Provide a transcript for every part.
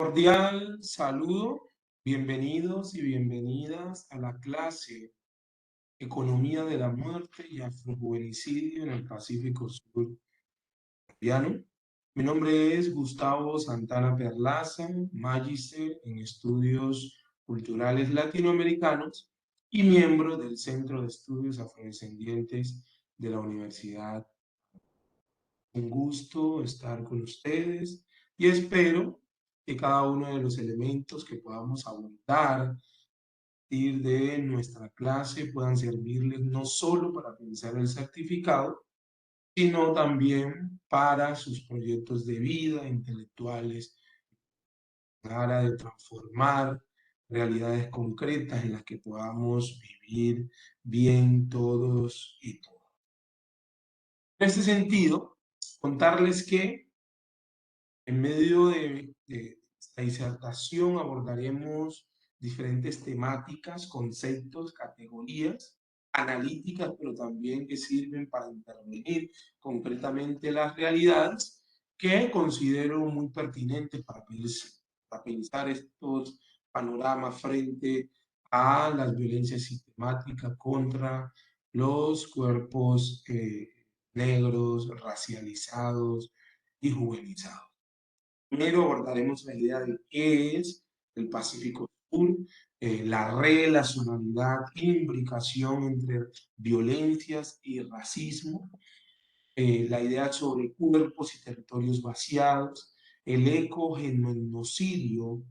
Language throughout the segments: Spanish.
Cordial saludo, bienvenidos y bienvenidas a la clase Economía de la Muerte y Afrojuvenicidio en el Pacífico Sur colombiano. Mi nombre es Gustavo Santana Perlaza, magíster en estudios culturales latinoamericanos y miembro del Centro de Estudios Afrodescendientes de la Universidad. Un gusto estar con ustedes y espero que cada uno de los elementos que podamos abordar a partir de nuestra clase puedan servirles no solo para pensar el certificado, sino también para sus proyectos de vida intelectuales, para de transformar realidades concretas en las que podamos vivir bien todos y todas. En este sentido, contarles que en medio de esta disertación abordaremos diferentes temáticas, conceptos, categorías analíticas, pero también que sirven para intervenir concretamente las realidades que considero muy pertinentes para pensar estos panoramas frente a las violencias sistemáticas contra los cuerpos negros, racializados y juvenizados. Primero abordaremos la idea de qué es el Pacífico Sur, la relacionalidad, imbricación entre violencias y racismo, la idea sobre cuerpos y territorios vaciados, el ecogenocidio,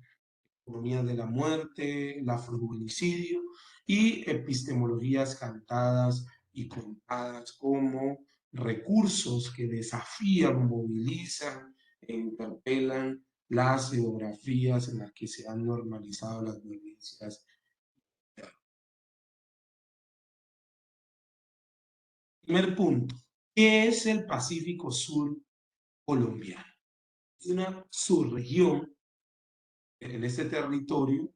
economía de la muerte, el afrojuvenicidio y epistemologías cantadas y contadas como recursos que desafían, movilizan e interpelan las geografías en las que se han normalizado las violencias. Primer punto, ¿qué es el Pacífico Sur colombiano? Es una subregión en este territorio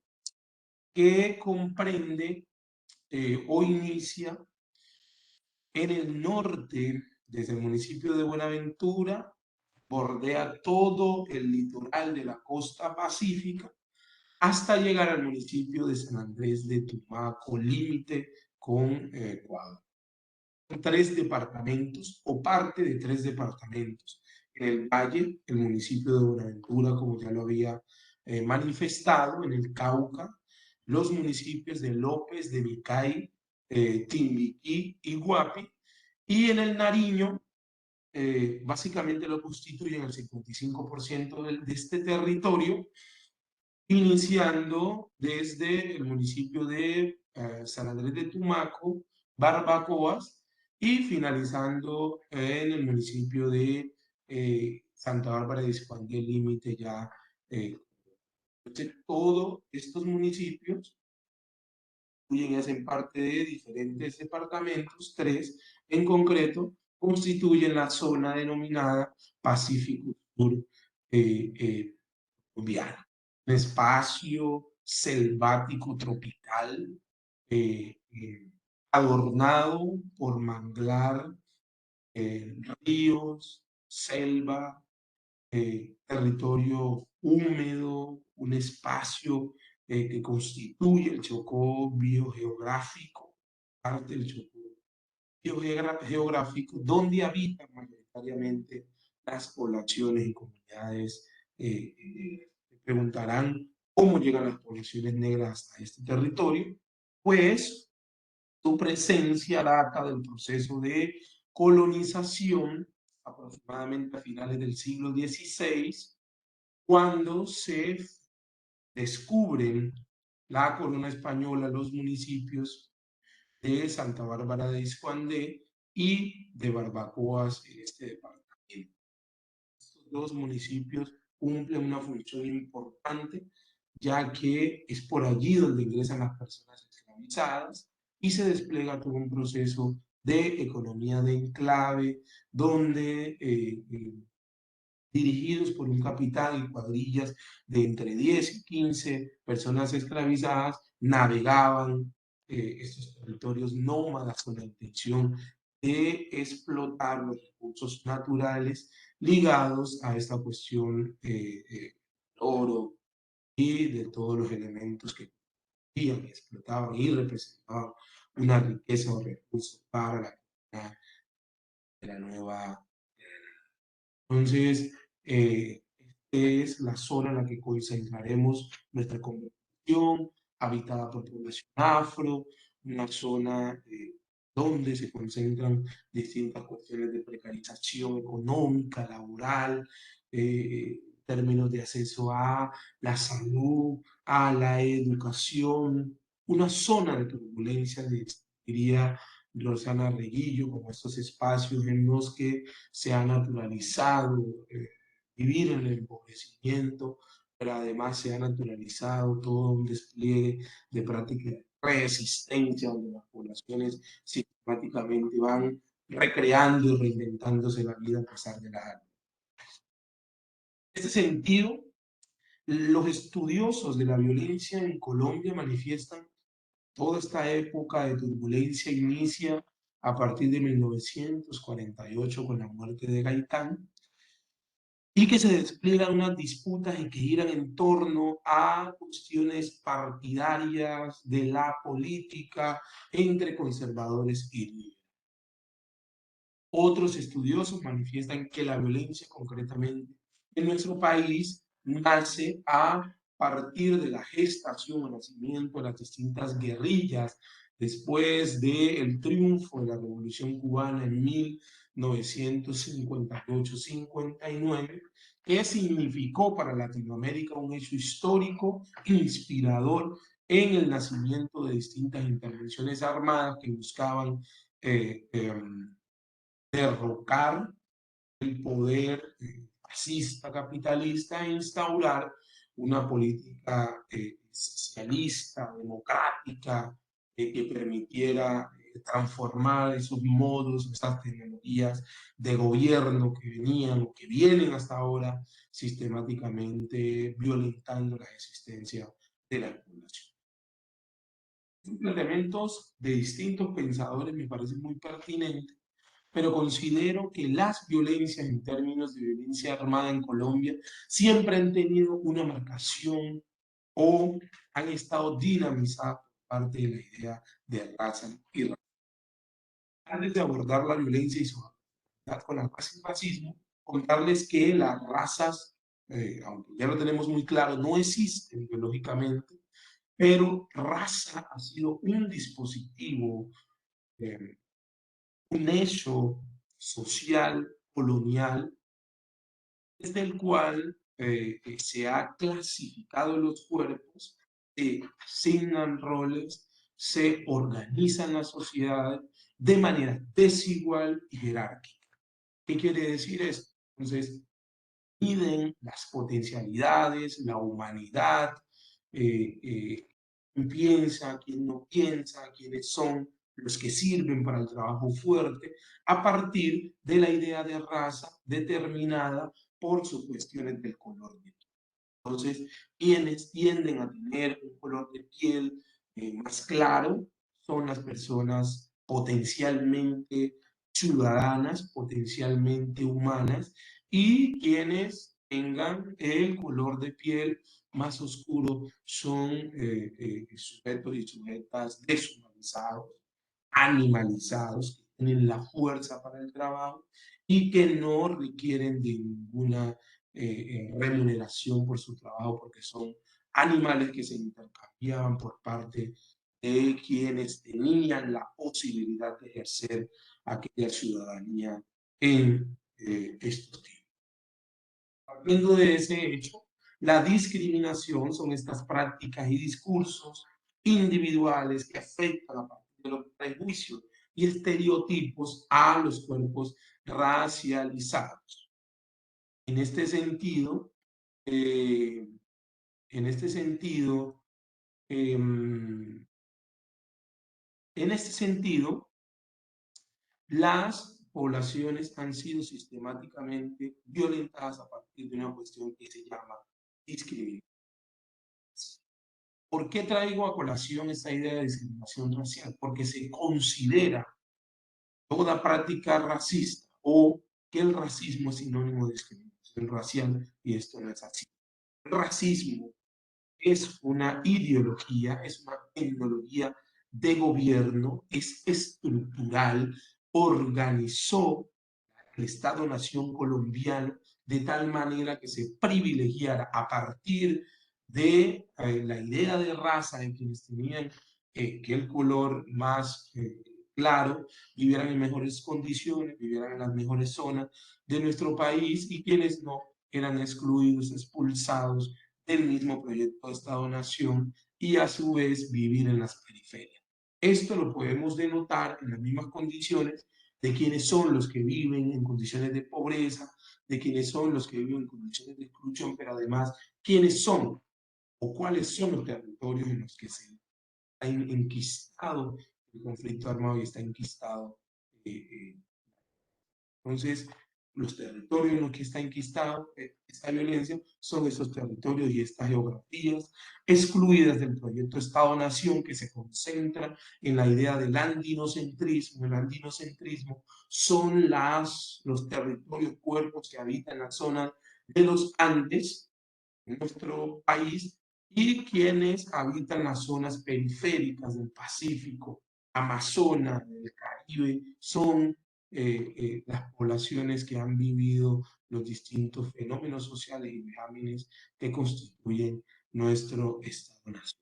que comprende o inicia en el norte, desde el municipio de Buenaventura, bordea todo el litoral de la costa pacífica hasta llegar al municipio de San Andrés de Tumaco, límite con Ecuador. Tres departamentos o parte de tres departamentos. En el Valle, el municipio de Buenaventura, como ya lo había manifestado, en el Cauca, los municipios de López, de Vicay, Timbiquí y Guapi, y en el Nariño, básicamente lo constituyen el 55% de este territorio, iniciando desde el municipio de San Andrés de Tumaco, Barbacoas, y finalizando en el municipio de Santa Bárbara de Iscuandé, límite ya. Todos estos municipios y hacen parte de diferentes departamentos, tres en concreto, constituyen la zona denominada Pacífico Sur colombiano. Un espacio selvático tropical adornado por manglar, ríos, selva, territorio húmedo, un espacio que constituye el Chocó biogeográfico, parte del Chocó biogeográfico, donde habitan mayoritariamente las poblaciones y comunidades. Preguntarán cómo llegan las poblaciones negras hasta este territorio. Pues su presencia data del proceso de colonización aproximadamente a finales del siglo XVI, cuando se descubren la corona española, los municipios de Santa Bárbara de Iscuandé y de Barbacoas en este departamento. Estos dos municipios cumplen una función importante, ya que es por allí donde ingresan las personas esclavizadas y se despliega todo un proceso de economía de enclave, donde dirigidos por un capitán y cuadrillas de entre 10 y 15 personas esclavizadas, navegaban estos territorios nómadas con la intención de explotar los recursos naturales ligados a esta cuestión oro, y de todos los elementos que producían, explotaban y representaban una riqueza o recursos para la comunidad de la nueva. Entonces, esta es la zona en la que concentraremos nuestra conversación, habitada por población afro, una zona donde se concentran distintas cuestiones de precarización económica, laboral, términos de acceso a la salud, a la educación, una zona de turbulencia, diría Rosana Reguillo, como estos espacios en los que se ha naturalizado vivir en el empobrecimiento, pero además se ha naturalizado todo un despliegue de prácticas de resistencia, donde las poblaciones sistemáticamente van recreando y reinventándose la vida a pesar de la alma. En este sentido, los estudiosos de la violencia en Colombia manifiestan toda esta época de turbulencia inicia a partir de 1948 con la muerte de Gaitán y que se despliegan unas disputas y que giran en torno a cuestiones partidarias de la política entre conservadores y liberales. Otros estudiosos manifiestan que la violencia concretamente en nuestro país nace a partir de la gestación o nacimiento de las distintas guerrillas después del triunfo de la Revolución Cubana en 1958-59, que significó para Latinoamérica un hecho histórico inspirador en el nacimiento de distintas intervenciones armadas que buscaban eh, eh, derrocar el poder fascista capitalista e instaurar una política socialista, democrática, que permitiera transformar esos modos, esas tecnologías de gobierno que venían o que vienen hasta ahora sistemáticamente violentando la existencia de la población. Estos elementos de distintos pensadores me parecen muy pertinentes, pero considero que las violencias en términos de violencia armada en Colombia siempre han tenido una marcación o han estado dinamizadas por parte de la idea de raza y raza. Antes de abordar la violencia y su relación con la raza y racismo, contarles que las razas, aunque ya lo tenemos muy claro, no existen biológicamente, pero raza ha sido un dispositivo eh, un hecho social, colonial, desde el cual se ha clasificado los cuerpos, se asignan roles, se organizan las sociedades de manera desigual y jerárquica. ¿Qué quiere decir esto? Entonces, miden las potencialidades, la humanidad, quién piensa, quién no piensa, quiénes son los que sirven para el trabajo fuerte, a partir de la idea de raza determinada por sus cuestiones del color de piel. Entonces, quienes tienden a tener un color de piel más claro son las personas potencialmente ciudadanas, potencialmente humanas, y quienes tengan el color de piel más oscuro son sujetos y sujetas deshumanizados, animalizados, que tienen la fuerza para el trabajo y que no requieren de ninguna remuneración por su trabajo porque son animales que se intercambiaban por parte de quienes tenían la posibilidad de ejercer aquella ciudadanía en estos tiempos. Partiendo de ese hecho, la discriminación son estas prácticas y discursos individuales que afectan a partir de los prejuicios y estereotipos a los cuerpos racializados. En este sentido, eh, en este sentido, eh, en este sentido, las poblaciones han sido sistemáticamente violentadas a partir de una cuestión que se llama discriminación. ¿Por qué traigo a colación esta idea de discriminación racial? Porque se considera toda práctica racista o que el racismo es sinónimo de discriminación racial y esto no es así. El racismo es una ideología, es una tecnología de gobierno, es estructural, organizó el Estado-Nación colombiano de tal manera que se privilegiara a partir de la idea de raza de quienes tenían que el color más claro, vivieran en mejores condiciones, vivieran en las mejores zonas de nuestro país y quienes no eran excluidos, expulsados del mismo proyecto de Estado-Nación y a su vez vivir en las periferias. Esto lo podemos denotar en las mismas condiciones de quiénes son los que viven en condiciones de pobreza, de quiénes son los que viven en condiciones de exclusión, pero además quiénes son o cuáles son los territorios en los que se ha enquistado el conflicto armado y está enquistado. Entonces, los territorios en los que está enquistado esta violencia son esos territorios y estas geografías excluidas del proyecto Estado-Nación que se concentra en la idea del andinocentrismo. El andinocentrismo son los territorios, cuerpos que habitan en la zona de los Andes, en nuestro país, y quienes habitan las zonas periféricas del Pacífico, Amazonas, del Caribe, son las poblaciones que han vivido los distintos fenómenos sociales y vejámenes que constituyen nuestro Estado-Nación.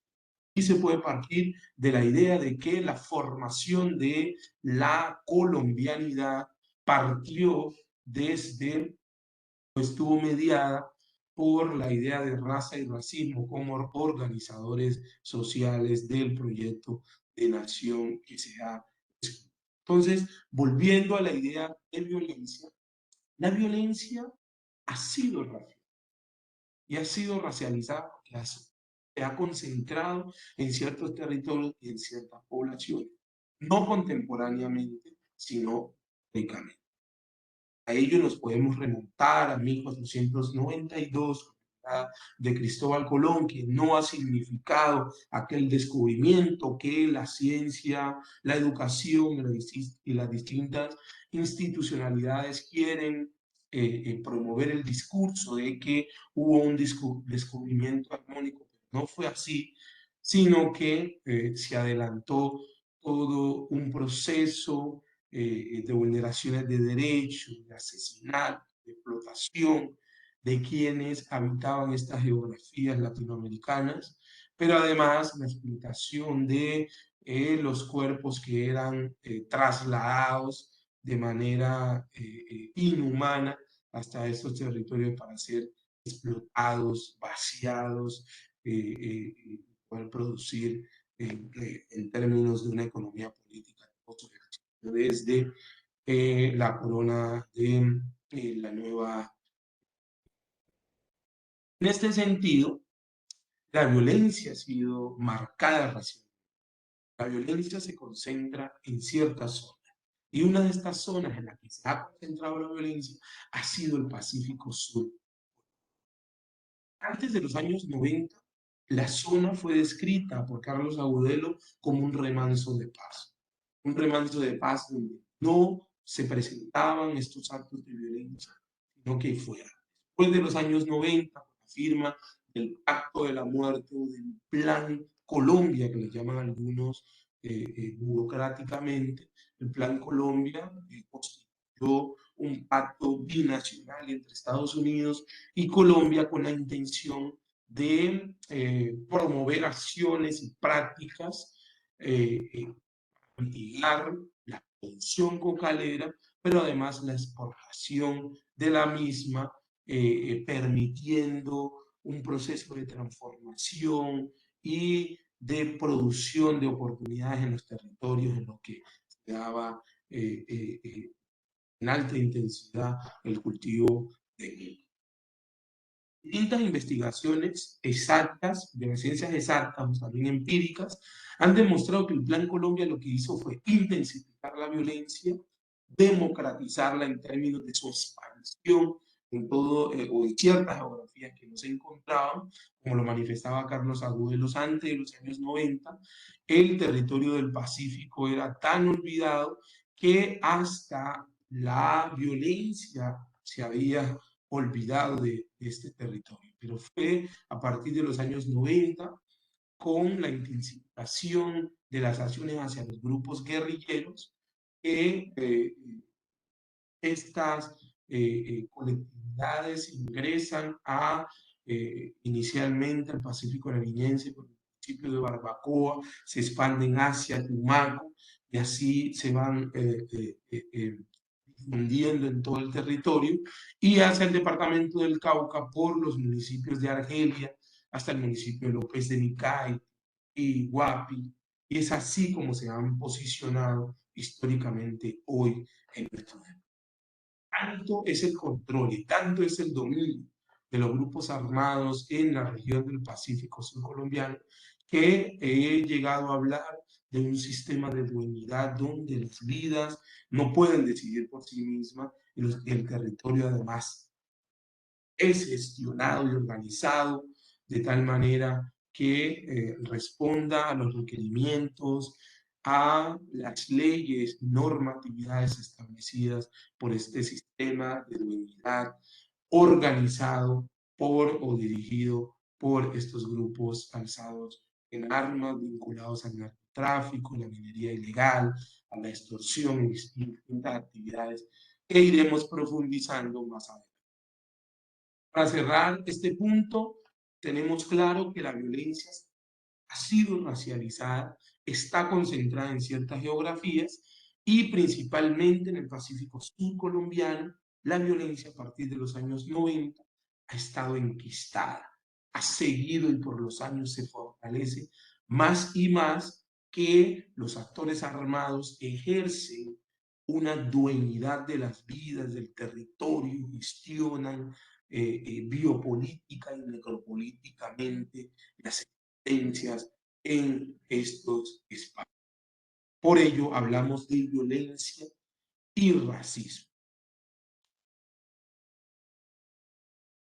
Y se puede partir de la idea de que la formación de la colombianidad partió desde, estuvo mediada por la idea de raza y racismo como organizadores sociales del proyecto de nación que se ha. Entonces, volviendo a la idea de violencia, la violencia ha sido racial y ha sido racializada porque se ha concentrado en ciertos territorios y en ciertas poblaciones, no contemporáneamente, sino históricamente. A ello nos podemos remontar a 1492, de Cristóbal Colón, que no ha significado aquel descubrimiento que la ciencia, la educación y las distintas institucionalidades quieren promover el discurso de que hubo un descubrimiento armónico. No fue así, sino que se adelantó todo un proceso de vulneraciones de derechos, de asesinato, de explotación de quienes habitaban estas geografías latinoamericanas, pero además la explotación de los cuerpos que eran trasladados de manera inhumana hasta estos territorios para ser explotados, vaciados, poder producir en términos de una economía política desde la corona de la nueva. En este sentido, la violencia ha sido marcada racialmente. La violencia se concentra en ciertas zonas. Y una de estas zonas en la que se ha concentrado la violencia ha sido el Pacífico Sur. Antes de los años 90, la zona fue descrita por Carlos Agudelo como un remanso de paz. Un remanso de paz donde no se presentaban estos actos de violencia, sino que fuera. Después de los años 90, con la firma del Pacto de la Muerte o del Plan Colombia, que le llaman algunos burocráticamente, el Plan Colombia constituyó un pacto binacional entre Estados Unidos y Colombia con la intención de promover acciones y prácticas, mitigar la producción cocalera, pero además la exportación de la misma, permitiendo un proceso de transformación y de producción de oportunidades en los territorios en los que se daba en alta intensidad el cultivo de miel. Distintas investigaciones exactas, de las ciencias exactas, también empíricas, han demostrado que el Plan Colombia lo que hizo fue intensificar la violencia, democratizarla en términos de su expansión en todo o en ciertas geografías que no se encontraban, como lo manifestaba Carlos Agudelo antes de los años 90, el territorio del Pacífico era tan olvidado que hasta la violencia se había olvidado de este territorio. pero fue a partir de los años 90 con la intensificación de las acciones hacia los grupos guerrilleros que estas colectividades ingresan inicialmente al Pacífico Nariñense por el municipio de Barbacoa, se expanden hacia Tumaco y así se van difundiendo en todo el territorio y hacia el departamento del Cauca por los municipios de Argelia hasta el municipio de López de Nicay y Guapi. Y es así como se han posicionado históricamente hoy en nuestro país. Tanto es el control y tanto es el dominio de los grupos armados en la región del Pacífico sur colombiano que he llegado a hablar de un sistema de dueñidad donde las vidas no pueden decidir por sí mismas y el territorio además es gestionado y organizado de tal manera que responda a los requerimientos, a las leyes, normatividades establecidas por este sistema de dueñidad organizado por o dirigido por estos grupos alzados en armas vinculados al narcotráfico, la minería ilegal, a la extorsión y distintas actividades que iremos profundizando más adelante. Para cerrar este punto, tenemos claro que la violencia ha sido racializada, está concentrada en ciertas geografías y principalmente en el Pacífico sur colombiano, la violencia a partir de los años 90 ha estado enquistada, ha seguido y por los años se fortalece más y más que los actores armados ejercen una dueñidad de las vidas, del territorio, gestionan biopolítica y necropolíticamente las existencias en estos espacios. Por ello hablamos de violencia y racismo.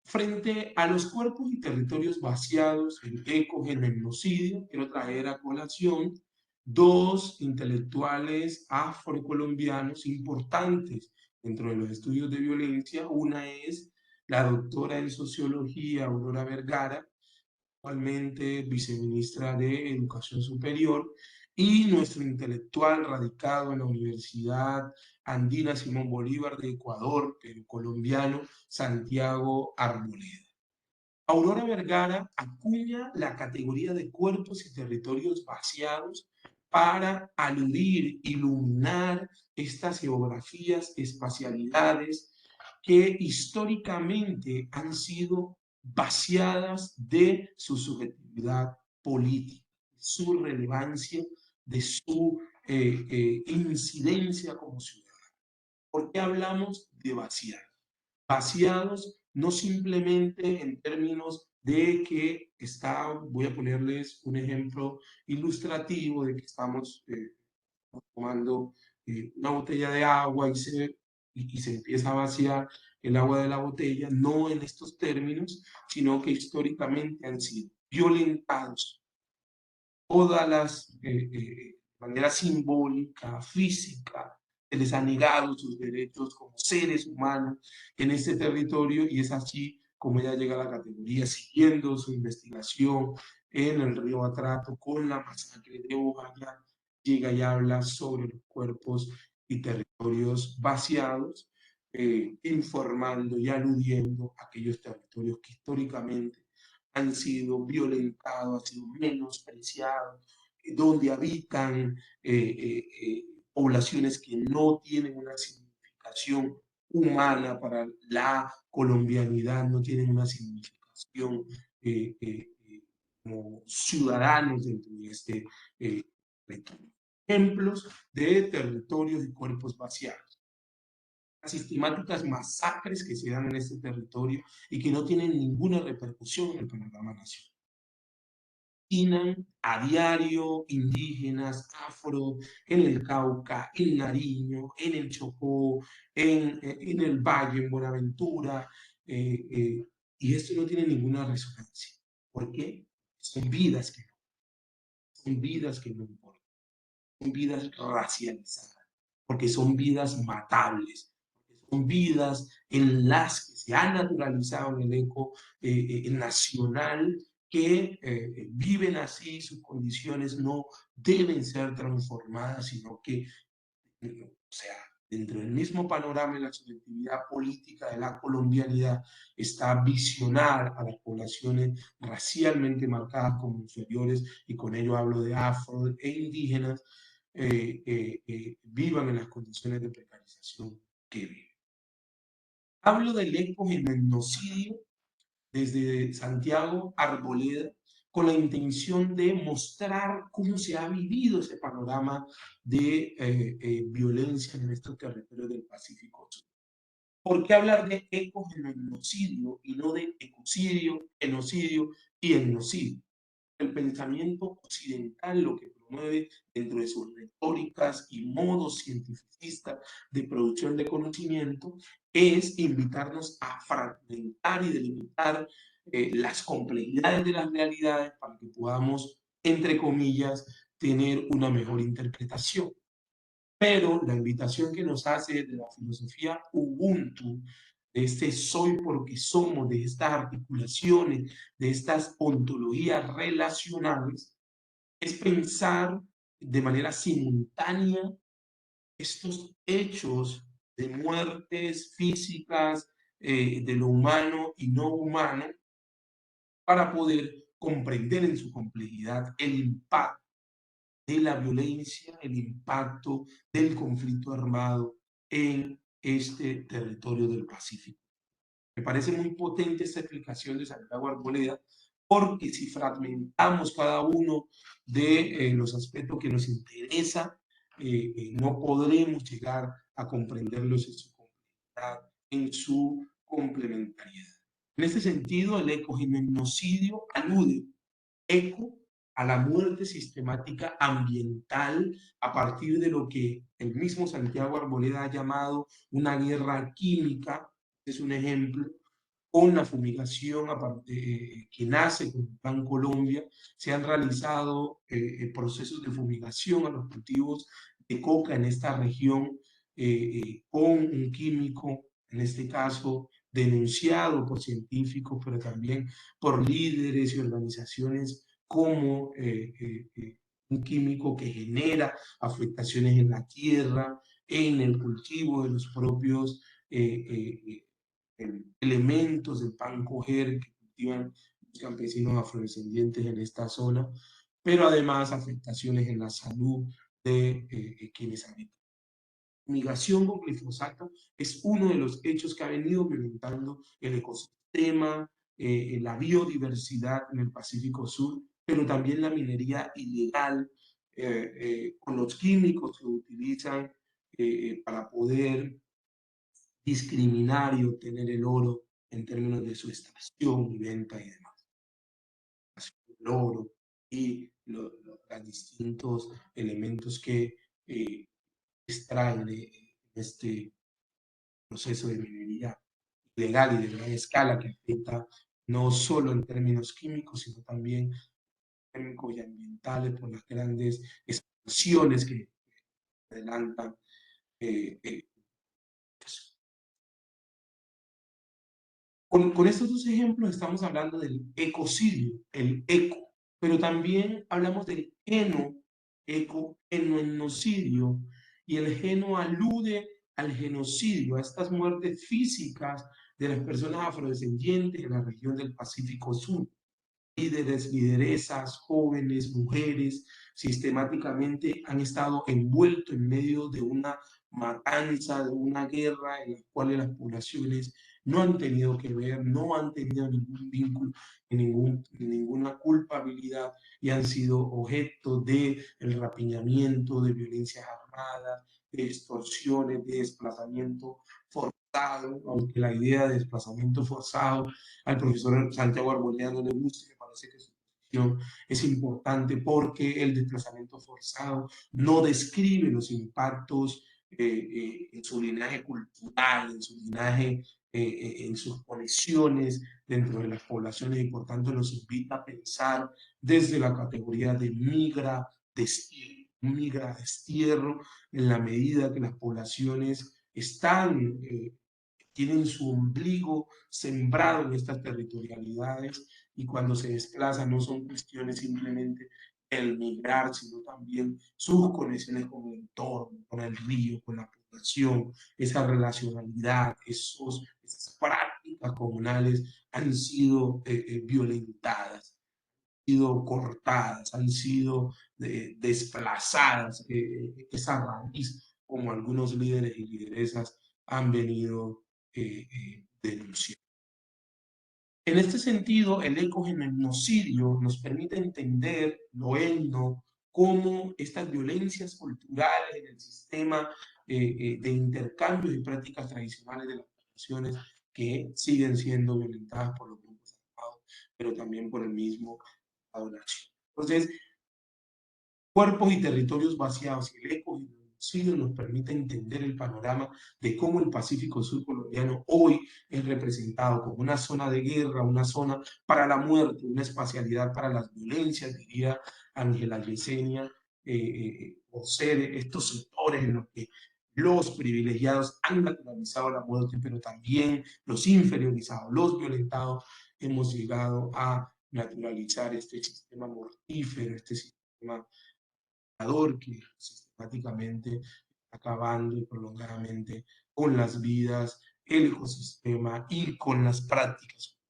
Frente a los cuerpos y territorios vaciados en ecogenocidio, quiero traer a colación dos intelectuales afrocolombianos importantes dentro de los estudios de violencia. Una es la doctora en sociología Aurora Vergara, actualmente viceministra de Educación Superior, y nuestro intelectual radicado en la Universidad Andina Simón Bolívar de Ecuador, pero colombiano, Santiago Arboleda. Aurora Vergara acuña la categoría de cuerpos y territorios vaciados para aludir, iluminar estas geografías, espacialidades que históricamente han sido vaciadas de su subjetividad política, su relevancia, de su incidencia como ciudadano. ¿Por qué hablamos de vaciar? Vaciados no simplemente en términos de que voy a ponerles un ejemplo ilustrativo de que estamos tomando una botella de agua y se empieza a vaciar el agua de la botella, no en estos términos, sino que históricamente han sido violentados todas las manera simbólica, física, se les ha negado sus derechos como seres humanos en este territorio y es así como ella llega a la categoría, siguiendo su investigación en el río Atrato con la masacre de Ojaya, llega y habla sobre los cuerpos y territorios vaciados, informando y aludiendo a aquellos territorios que históricamente han sido violentados, han sido menospreciados, donde habitan poblaciones que no tienen una significación humana para la colombianidad, no tienen una significación como ciudadanos dentro de este territorio. Ejemplos de territorios y cuerpos vaciados. Las sistemáticas masacres que se dan en este territorio y que no tienen ninguna repercusión en el panorama nacional. Asesinan a diario indígenas, afro, en el Cauca, en Nariño, en el Chocó, en el Valle, en Buenaventura, y esto no tiene ninguna resonancia. ¿Por qué? Son vidas que no importan, son vidas racializadas, porque son vidas matables, porque vidas en las que se ha naturalizado en el eco nacional, que viven así, sus condiciones no deben ser transformadas, sino que, o sea, dentro del mismo panorama de la subjetividad política de la colombianidad está visionar a las poblaciones racialmente marcadas como inferiores, y con ello hablo de afro e indígenas, vivan en las condiciones de precarización que viven. Hablo del ecogenocidio desde Santiago Arboleda, con la intención de mostrar cómo se ha vivido ese panorama de violencia en estos territorios del Pacífico Sur. ¿Por qué hablar de ecogenocidio y no de ecocidio, genocidio y etnocidio? El pensamiento occidental lo que promueve dentro de sus retóricas y modos cientificistas de producción de conocimiento es invitarnos a fragmentar y delimitar las complejidades de las realidades para que podamos, entre comillas, tener una mejor interpretación. Pero la invitación que nos hace de la filosofía Ubuntu, de este soy porque somos, de estas articulaciones, de estas ontologías relacionales, es pensar de manera simultánea estos hechos de muertes físicas de lo humano y no humano, para poder comprender en su complejidad el impacto de la violencia, el impacto del conflicto armado en este territorio del Pacífico. Me parece muy potente esta explicación de Santiago Arboleda, porque si fragmentamos cada uno de los aspectos que nos interesa, no podremos llegar a comprenderlos en su complejidad, en su complementariedad. En este sentido, el ecogenocidio alude eco a la muerte sistemática ambiental a partir de lo que el mismo Santiago Arboleda ha llamado una guerra química. Es un ejemplo. Con la fumigación que nace con el Plan Colombia, se han realizado procesos de fumigación a los cultivos de coca en esta región con un químico, en este caso denunciado por científicos, pero también por líderes y organizaciones, como un químico que genera afectaciones en la tierra, en el cultivo de los propios elementos del pan coger que cultivan los campesinos afrodescendientes en esta zona, pero además afectaciones en la salud de quienes habitan. Migración con glifosato es uno de los hechos que ha venido violentando el ecosistema, la biodiversidad en el Pacífico Sur, pero también la minería ilegal, con los químicos que utilizan para poder discriminar y obtener el oro en términos de su extracción y venta y demás. El oro y los distintos elementos que extraen de este proceso de minería ilegal y de gran escala, que afecta no solo en términos químicos, sino también térmicos y ambientales por las grandes expansiones que adelantan con estos dos ejemplos estamos hablando del ecocidio, el eco, pero también hablamos del enoenocidio, y el geno alude al genocidio, a estas muertes físicas de las personas afrodescendientes en la región del Pacífico Sur. Líderes, lideresas, jóvenes, mujeres, sistemáticamente han estado envueltos en medio de una matanza, de una guerra en la cual las poblaciones no han tenido que ver, no han tenido ningún vínculo, ninguna culpabilidad, y han sido objeto de el rapiñamiento, de violencias armadas, de extorsiones, de desplazamiento forzado, aunque la idea de desplazamiento forzado al profesor Santiago Arboleda no le gusta. Me parece que su posición es importante, porque el desplazamiento forzado no describe los impactos en su linaje cultural, en su linaje, en sus conexiones dentro de las poblaciones, y por tanto nos invita a pensar desde la categoría de migra, destierro, en la medida que las poblaciones están tienen su ombligo sembrado en estas territorialidades y cuando se desplazan no son cuestiones simplemente el migrar, sino también sus conexiones con el entorno, con el río, con la población, esa relacionalidad, esas prácticas comunales han sido violentadas, sido cortadas, han sido desplazadas, esa raíz, como algunos líderes y lideresas han venido denunciando. En este sentido, el ecogenocidio nos permite entender lo etno, cómo estas violencias culturales en el sistema de intercambios y prácticas tradicionales de las poblaciones que siguen siendo violentadas por los grupos armados, pero también por el mismo Estado-nación. Entonces, cuerpos y territorios vaciados y el ecogenocidio nos permite entender el panorama de cómo el Pacífico Sur colombiano hoy es representado como una zona de guerra, una zona para la muerte, una espacialidad para las violencias, diría Ángela Yesenia, por ser estos sectores en los que los privilegiados han naturalizado la muerte, pero también los inferiorizados, los violentados, hemos llegado a naturalizar este sistema mortífero, este sistema que sistemáticamente acabando y prolongadamente con las vidas, el ecosistema y con las prácticas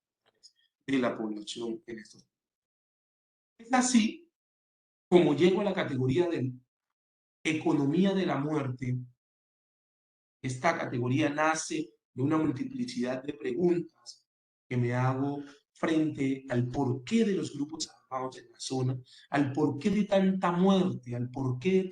de la población en estos. Es así como llego a la categoría de economía de la muerte. Esta categoría nace de una multiplicidad de preguntas que me hago frente al porqué de los grupos armados en la zona, al porqué de tanta muerte, al porqué de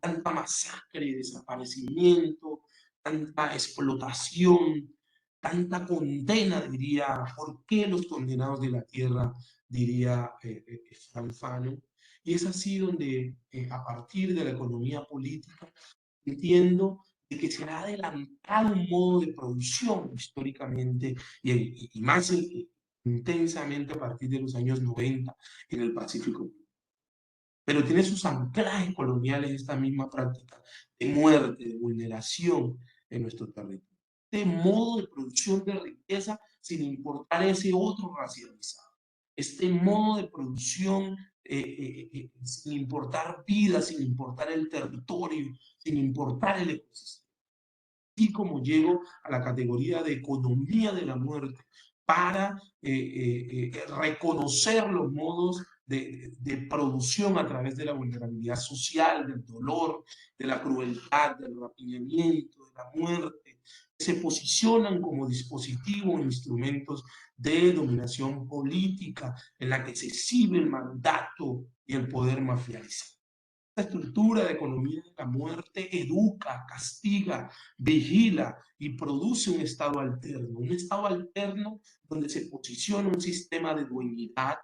tanta masacre, desaparecimiento, tanta explotación, tanta condena, diría, ¿por qué los condenados de la tierra? Diría Frank Fanon. Y es así donde, a partir de la economía política, entiendo de que se ha adelantado un modo de producción históricamente y más intensamente a partir de los años 90 en el Pacífico. Pero tiene sus anclajes coloniales esta misma práctica de muerte, de vulneración en nuestro territorio. Este modo de producción de riqueza sin importar ese otro racializado. Este modo de producción sin importar vida, sin importar el territorio, sin importar el ecosistema. Así como llego a la categoría de economía de la muerte para reconocer los modos de producción a través de la vulnerabilidad social, del dolor, de la crueldad, del rapiñamiento, de la muerte, se posicionan como dispositivos, instrumentos de dominación política en la que se exhibe el mandato y el poder mafializado. Esta estructura de economía de la muerte educa, castiga, vigila y produce un estado alterno donde se posiciona un sistema de dueñidad,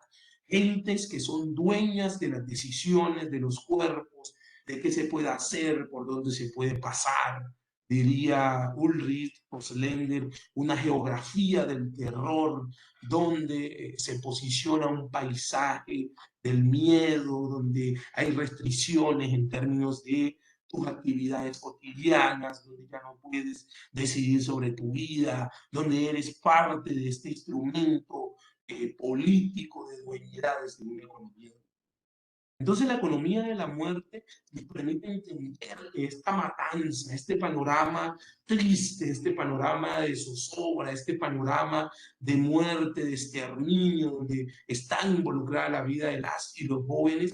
entes que son dueñas de las decisiones, de los cuerpos, de qué se puede hacer, por dónde se puede pasar, diría Ulrich Oslender, una geografía del terror donde se posiciona un paisaje del miedo, donde hay restricciones en términos de tus actividades cotidianas, donde ya no puedes decidir sobre tu vida, donde eres parte de este instrumento político de dueñidades de una economía. Entonces la economía de la muerte nos permite entender que esta matanza, este panorama triste, este panorama de zozobra, este panorama de muerte, de exterminio, donde está involucrada la vida de las y los jóvenes,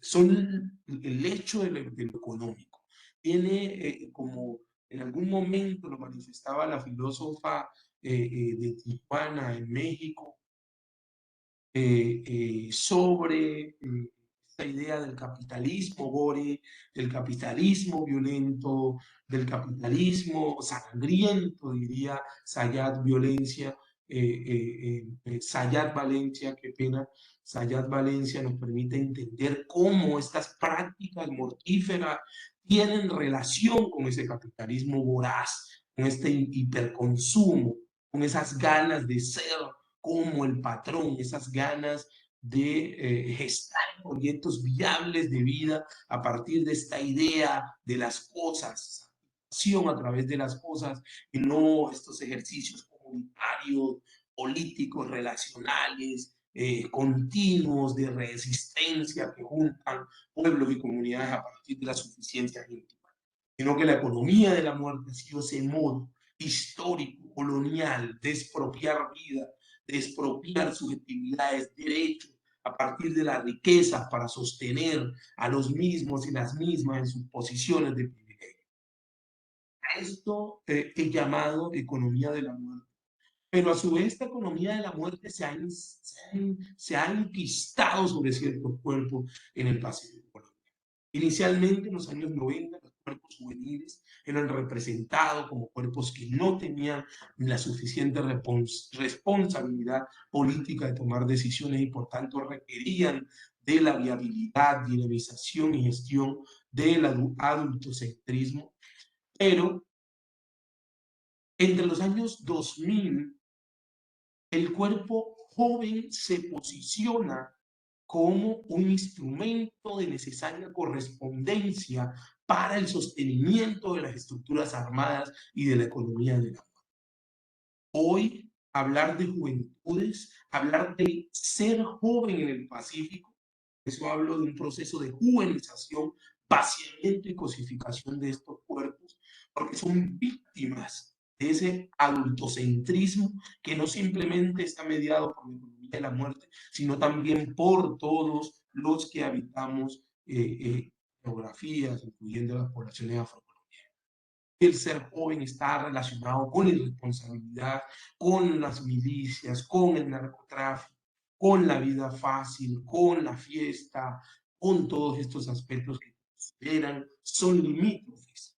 son el hecho de lo económico. Tiene como en algún momento lo manifestaba la filósofa de Tijuana en México, sobre esta idea del capitalismo gore, del capitalismo violento, del capitalismo sangriento, diría Sayat Violencia, Sayat Valencia, qué pena. Sayat Valencia nos permite entender cómo estas prácticas mortíferas tienen relación con ese capitalismo voraz, con este hiperconsumo, con esas ganas de ser como el patrón, esas ganas de gestar proyectos viables de vida a partir de esta idea de las cosas, acción a través de las cosas, y no estos ejercicios comunitarios, políticos, relacionales, continuos de resistencia que juntan pueblos y comunidades a partir de la suficiencia íntima, sino que la economía de la muerte ha sido ese modo histórico, colonial, de expropiar vida, de expropiar subjetividades, derechos, a partir de las riquezas para sostener a los mismos y las mismas en sus posiciones de privilegio. A esto he llamado economía de la muerte. Pero a su vez esta economía de la muerte se ha enquistado sobre ciertos cuerpos en el Pacífico colombiano. Inicialmente, en los años 90, los cuerpos juveniles eran representados como cuerpos que no tenían la suficiente responsabilidad política de tomar decisiones y por tanto requerían de la viabilidad, dinamización y gestión del adultocentrismo. Pero entre los años 2000, el cuerpo joven se posiciona como un instrumento de necesaria correspondencia para el sostenimiento de las estructuras armadas y de la economía de la paz. Hoy, hablar de juventudes, hablar de ser joven en el Pacífico, eso hablo de un proceso de juvenización, vaciamiento y cosificación de estos cuerpos, porque son víctimas de ese adultocentrismo que no simplemente está mediado por la economía de la muerte, sino también por todos los que habitamos geografías, incluyendo las poblaciones afrocolombianas. El ser joven está relacionado con la irresponsabilidad, con las milicias, con el narcotráfico, con la vida fácil, con la fiesta, con todos estos aspectos que consideran son limítrofes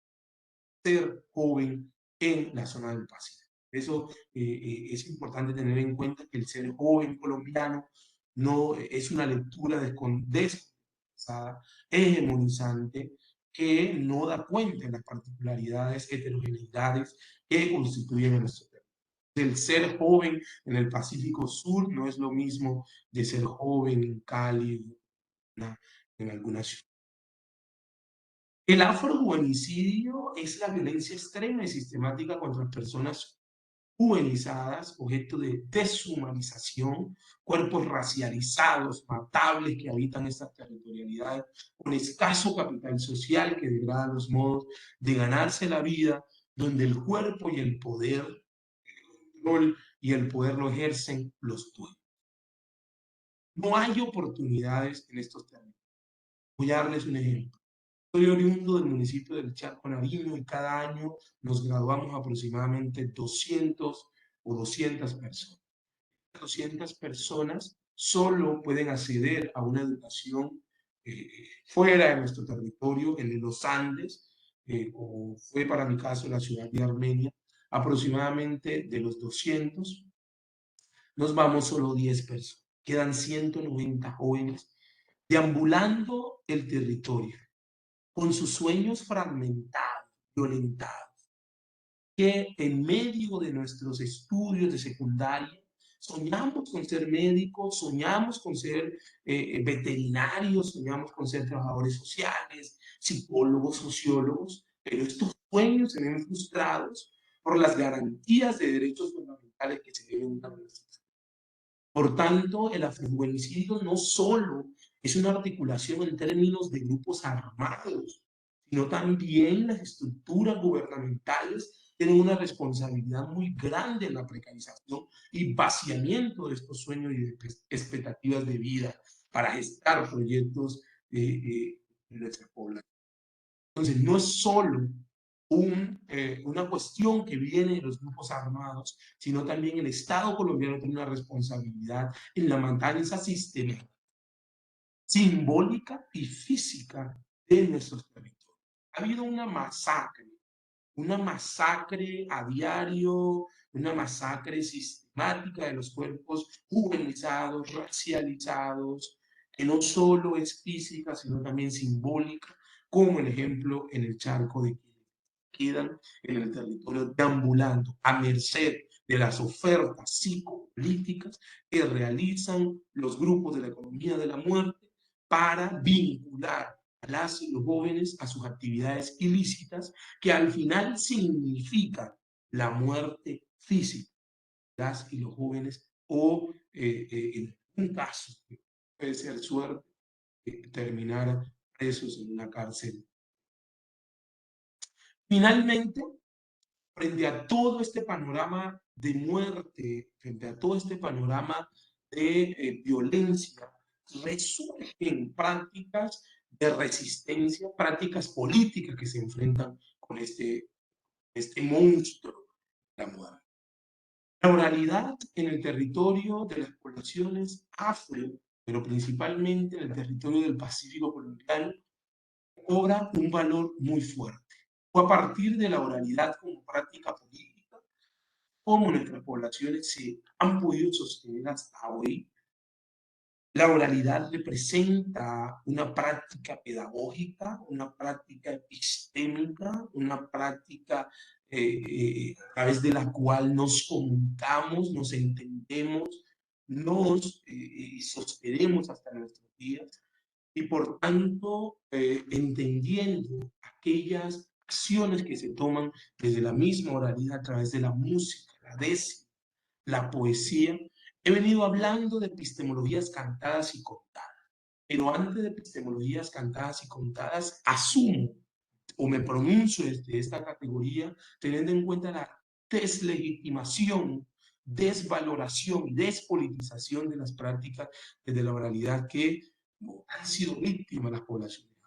ser joven en la zona del Pacífico. Eso es importante tener en cuenta que el ser joven colombiano no es una lectura descontextualizada, hegemonizante, que no da cuenta de las particularidades, heterogeneidades que constituyen a nuestro territorio. El ser joven en el Pacífico Sur no es lo mismo de ser joven en Cali, en alguna ciudad. El afrojuvenicidio es la violencia extrema y sistemática contra personas juvenizadas, objeto de deshumanización, cuerpos racializados, matables que habitan estas territorialidades, con escaso capital social que degrada los modos de ganarse la vida, donde el cuerpo y el poder, el control y el poder lo ejercen los dueños. No hay oportunidades en estos términos. Voy a darles un ejemplo. Soy oriundo del municipio del Chaco, Nariño, y cada año nos graduamos aproximadamente 200 o 200 personas. 200 personas solo pueden acceder a una educación fuera de nuestro territorio, en los Andes, como fue para mi caso la ciudad de Armenia. Aproximadamente de los 200, nos vamos solo 10 personas. Quedan 190 jóvenes deambulando el territorio con sus sueños fragmentados, violentados, que en medio de nuestros estudios de secundaria soñamos con ser médicos, soñamos con ser veterinarios, soñamos con ser trabajadores sociales, psicólogos, sociólogos, pero estos sueños se ven frustrados por las garantías de derechos fundamentales que se deben dar. Por tanto, el afrojuvenicidio no solo es una articulación en términos de grupos armados, sino también las estructuras gubernamentales tienen una responsabilidad muy grande en la precarización y vaciamiento de estos sueños y de expectativas de vida para gestar proyectos en nuestra población. Entonces, no es solo una cuestión que viene de los grupos armados, sino también el Estado colombiano tiene una responsabilidad en la matanza sistemática, simbólica y física de nuestros territorios. Ha habido una masacre a diario, una masacre sistemática de los cuerpos juvenizados, racializados, que no solo es física, sino también simbólica, como el ejemplo en el charco de quienes quedan en el territorio deambulando a merced de las ofertas políticas que realizan los grupos de la economía de la muerte para vincular a las y los jóvenes a sus actividades ilícitas que al final significan la muerte física de las y los jóvenes o en un caso que puede ser suerte terminar presos en una cárcel. Finalmente, frente a todo este panorama de muerte, frente a todo este panorama de violencia, resurgen prácticas de resistencia, prácticas políticas que se enfrentan con este monstruo de la muerte. La oralidad en el territorio de las poblaciones afro, pero principalmente en el territorio del Pacífico colombiano, cobra un valor muy fuerte. Fue a partir de la oralidad como práctica política cómo nuestras poblaciones se han podido sostener hasta hoy. La oralidad representa una práctica pedagógica, una práctica epistémica, una práctica a través de la cual nos comunicamos, nos entendemos, nos sostenemos hasta nuestros días y por tanto entendiendo aquellas acciones que se toman desde la misma oralidad a través de la música, la décima, la poesía. He venido hablando de epistemologías cantadas y contadas, pero antes de epistemologías cantadas y contadas, asumo o me pronuncio desde esta categoría teniendo en cuenta la deslegitimación, desvaloración y despolitización de las prácticas desde la oralidad que han sido víctimas las poblaciones.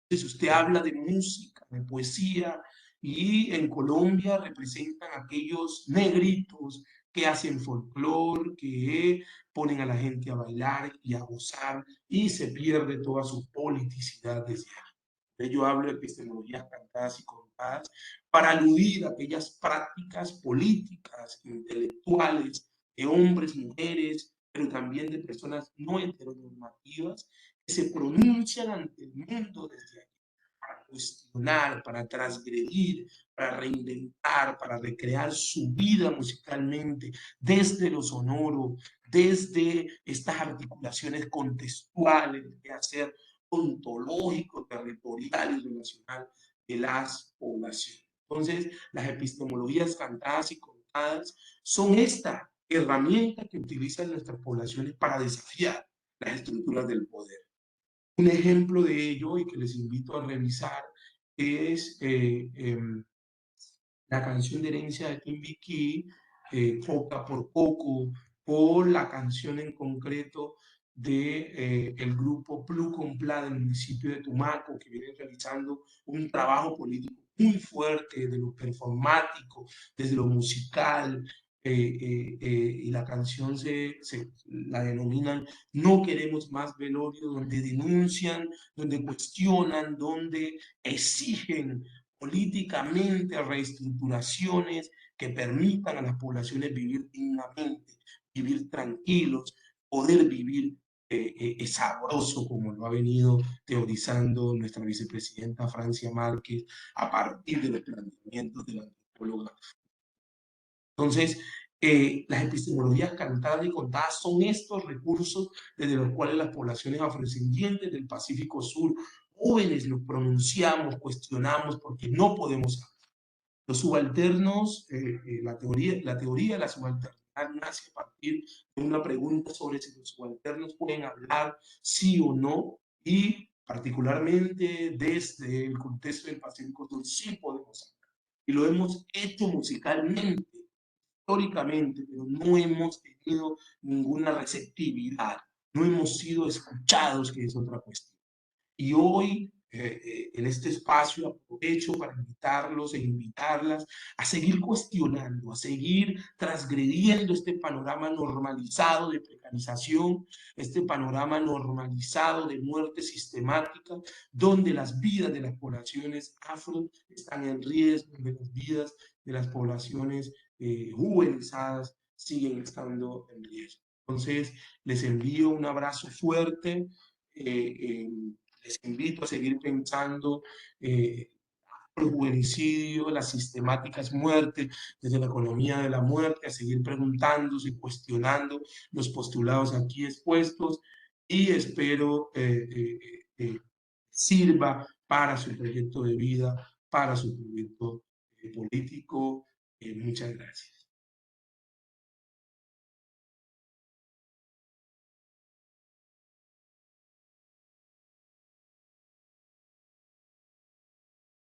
Entonces usted habla de música, de poesía, y en Colombia representan aquellos negritos que hacen folclore, que ponen a la gente a bailar y a gozar, y se pierde toda su politicidad desde ahí. Yo hablo de epistemologías cantadas y contadas para aludir a aquellas prácticas políticas, intelectuales, de hombres, mujeres, pero también de personas no heteronormativas, que se pronuncian ante el mundo desde aquí para cuestionar, para transgredir, para reinventar, para recrear su vida musicalmente desde lo sonoro, desde estas articulaciones contextuales de hacer ontológico, territorial y relacional de las poblaciones. Entonces, las epistemologías cantadas y contadas son esta herramienta que utilizan nuestras poblaciones para desafiar las estructuras del poder. Un ejemplo de ello y que les invito a revisar es la canción de herencia de Timbiquí, Coca por Coco, o la canción en concreto de el grupo Pluconpla del municipio de Tumaco, que viene realizando un trabajo político muy fuerte desde lo performático, desde lo musical, y la canción la denominan No queremos más velorio, donde denuncian, donde cuestionan, donde exigen políticamente reestructuraciones que permitan a las poblaciones vivir dignamente, vivir tranquilos, poder vivir sabroso, como lo ha venido teorizando nuestra vicepresidenta Francia Márquez a partir de los planteamientos de la antropóloga. Entonces, las epistemologías cantadas y contadas son estos recursos desde los cuales las poblaciones afrodescendientes del Pacífico Sur, jóvenes, nos pronunciamos, cuestionamos, porque no podemos. Los subalternos, la teoría de la subalternidad nace a partir de una pregunta sobre si los subalternos pueden hablar sí o no, y particularmente desde el contexto del Pacífico Sur sí podemos hablar. Y lo hemos hecho musicalmente, históricamente, pero no hemos tenido ninguna receptividad, no hemos sido escuchados, que es otra cuestión. Y hoy, en este espacio, aprovecho para invitarlos e invitarlas a seguir cuestionando, a seguir transgrediendo este panorama normalizado de precarización, este panorama normalizado de muerte sistemática, donde las vidas de las poblaciones afro están en riesgo, donde las vidas de las poblaciones juvenizadas siguen estando en riesgo. Entonces, les envío un abrazo fuerte. Les invito a seguir pensando juvenicidio, la sistemática es muerte, desde la economía de la muerte, a seguir preguntándose, cuestionando los postulados aquí expuestos y espero sirva para su proyecto de vida, para su proyecto político. Muchas gracias.